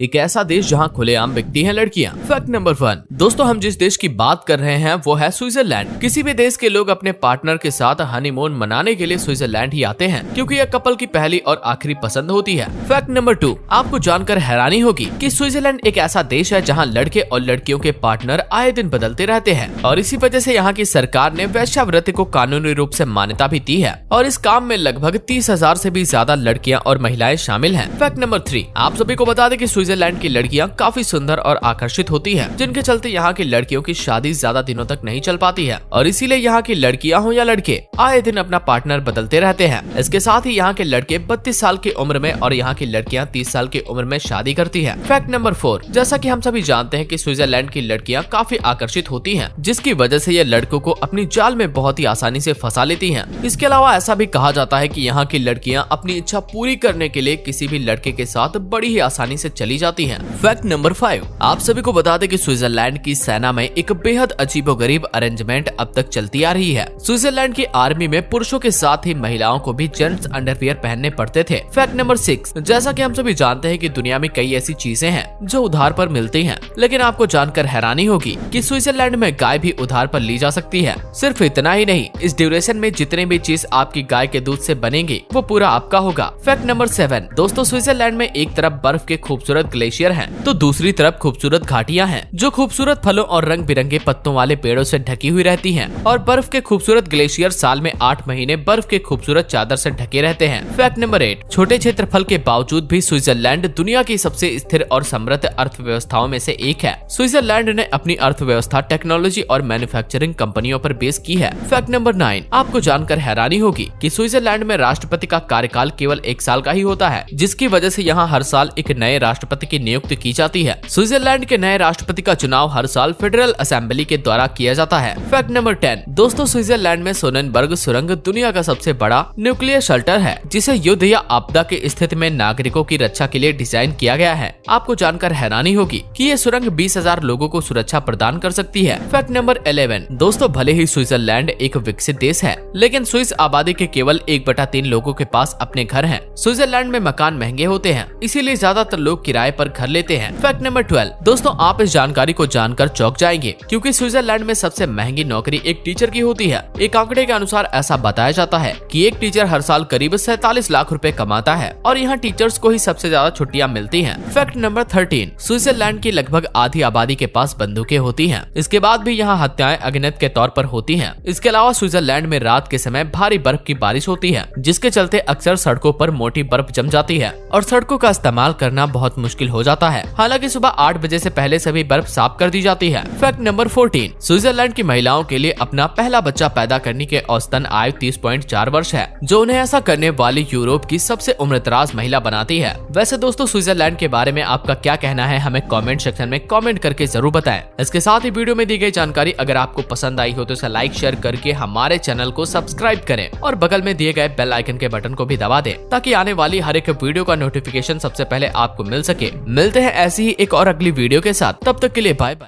एक ऐसा देश जहां खुलेआम बिकती हैं लड़कियां। Fact number 1। दोस्तों, हम जिस देश की बात कर रहे हैं वो है स्विट्जरलैंड। किसी भी देश के लोग अपने पार्टनर के साथ हनीमून मनाने के लिए स्विट्जरलैंड ही आते हैं, क्योंकि यह कपल की पहली और आखिरी पसंद होती है। Fact number 2। आपको जानकर हैरानी होगी कि स्विट्जरलैंड एक ऐसा देश है जहाँ लड़के और लड़कियों के पार्टनर आए दिन बदलते रहते हैं, और इसी वजह से यहाँ की सरकार ने वेश्यावृत्ति को कानूनी रूप से मान्यता भी दी है, और इस काम में लगभग 30,000 से भी ज्यादा लड़कियां और महिलाएं शामिल हैं। Fact number 3। आप सभी को बता दें कि स्विट्जरलैंड की लड़कियां काफी सुंदर और आकर्षित होती हैं, जिनके चलते यहाँ की लड़कियों की शादी ज्यादा दिनों तक नहीं चल पाती है, और इसीलिए यहाँ की लड़कियां हो या लड़के आए दिन अपना पार्टनर बदलते रहते हैं। इसके साथ ही यहाँ के लड़के 32 साल की उम्र में और यहाँ की लड़कियां 30 साल की उम्र में शादी करती है। Fact number 4। जैसा कि हम सभी जानते हैं कि स्विट्जरलैंड की लड़कियां काफी आकर्षित होती हैं, जिसकी वजह से ये लड़कों को अपनी जाल में बहुत ही आसानी से फंसा लेती हैं। इसके अलावा ऐसा भी कहा जाता है कि यहाँ की लड़कियां अपनी इच्छा पूरी करने के लिए किसी भी लड़के के साथ बड़ी ही आसानी से चली जाती हैं। Fact number 5। आप सभी को बता दें कि स्विट्जरलैंड की सेना में एक बेहद अजीबोगरीब अरेंजमेंट अब तक चलती आ रही है। स्विट्जरलैंड की आर्मी में पुरुषों के साथ ही महिलाओं को भी जेंट्स अंडरवियर पहनने पड़ते थे। Fact number 6। जैसा कि हम सभी जानते हैं कि दुनिया में कई ऐसी चीजें हैं जो उधार पर मिलती हैं, लेकिन आपको जानकर हैरानी होगी कि स्विट्जरलैंड में गाय भी उधार पर ली जा सकती है। सिर्फ इतना ही नहीं, इस ड्यूरेशन में जितने भी चीज आपकी गाय के दूध से बनेंगी वो पूरा आपका होगा। Fact number 7। दोस्तों, स्विट्जरलैंड में एक तरफ बर्फ के खूबसूरत ग्लेशियर हैं, तो दूसरी तरफ खूबसूरत घाटियां हैं जो खूबसूरत फलों और रंग बिरंगे पत्तों वाले पेड़ों से ढकी हुई रहती हैं, और बर्फ के खूबसूरत ग्लेशियर साल में 8 महीने बर्फ के खूबसूरत चादर से ढके रहते हैं। Fact number 8। छोटे क्षेत्रफल के बावजूद भी स्विट्जरलैंड दुनिया की सबसे स्थिर और समृद्ध अर्थव्यवस्थाओं में से एक है। स्विट्जरलैंड ने अपनी अर्थव्यवस्था टेक्नोलॉजी और मैन्युफैक्चरिंग कंपनियों पर बेस की है। Fact number 9। आपको जानकर हैरानी होगी कि स्विट्जरलैंड में राष्ट्रपति का कार्यकाल केवल 1 साल का ही होता है, जिसकी वजह से यहाँ हर साल एक नए राष्ट्रपति की नियुक्ति की जाती है। स्विट्जरलैंड के नए राष्ट्रपति का चुनाव हर साल फेडरल असेंबली के द्वारा किया जाता है। Fact number 10। दोस्तों, स्विट्जरलैंड में सोनेनबर्ग सुरंग दुनिया का सबसे बड़ा न्यूक्लियर शेल्टर है, जिसे युद्ध या आपदा की स्थिति में नागरिकों की रक्षा के लिए डिजाइन किया गया है। आपको जानकर हैरानी होगी कि ये सुरंग 20,000 लोगों को सुरक्षा प्रदान कर सकती है। Fact number 11। दोस्तों, भले ही स्विट्जरलैंड एक विकसित देश है, लेकिन स्विस आबादी के केवल 1/3 लोगों के पास अपने घर हैं। स्विट्जरलैंड में मकान महंगे होते हैं, इसीलिए ज्यादातर लोग किराए पर घर लेते हैं। Fact number 12। दोस्तों, आप इस जानकारी को जानकर चौंक जाएंगे, क्योंकि स्विट्जरलैंड में सबसे महंगी नौकरी एक टीचर की होती है। एक आंकड़े के अनुसार ऐसा बताया जाता है कि एक टीचर हर साल करीब 47 लाख रुपए कमाता है, और यहाँ टीचर्स को ही सबसे ज्यादा छुट्टियां मिलती हैं। Fact number 13। स्विट्जरलैंड की लगभग आधी आबादी के पास बंदूकें होती हैं। इसके बाद भी यहाँ हत्याएं अगणित के तौर पर होती हैं। इसके अलावा स्विट्जरलैंड में रात के समय भारी बर्फ की बारिश होती है, जिसके चलते अक्सर सड़कों पर मोटी बर्फ जम जाती है और सड़कों का इस्तेमाल करना बहुत मुश्किल हो जाता है। हालांकि सुबह 8 बजे से पहले सभी बर्फ साफ कर दी जाती है। Fact number 14। स्विट्जरलैंड की महिलाओं के लिए अपना पहला बच्चा पैदा करने के औसतन आयु 30.4 वर्ष है, जो उन्हें ऐसा करने वाली यूरोप की सबसे उम्रदराज महिला बनाती है। वैसे दोस्तों, स्विट्जरलैंड के बारे में आपका क्या कहना है, हमें कमेंट सेक्शन में कमेंट करके जरूर बताएं। इसके साथ ही वीडियो में दी गई जानकारी अगर आपको पसंद आई हो तो इसे लाइक शेयर करके हमारे चैनल को सब्सक्राइब करें, और बगल में दिए गए बेल आइकन के बटन को भी दबा दें, ताकि आने वाली हर एक वीडियो का नोटिफिकेशन सबसे पहले आपको मिल सके। मिलते हैं ऐसी ही एक और अगली वीडियो के साथ, तब तक के लिए बाय बाय।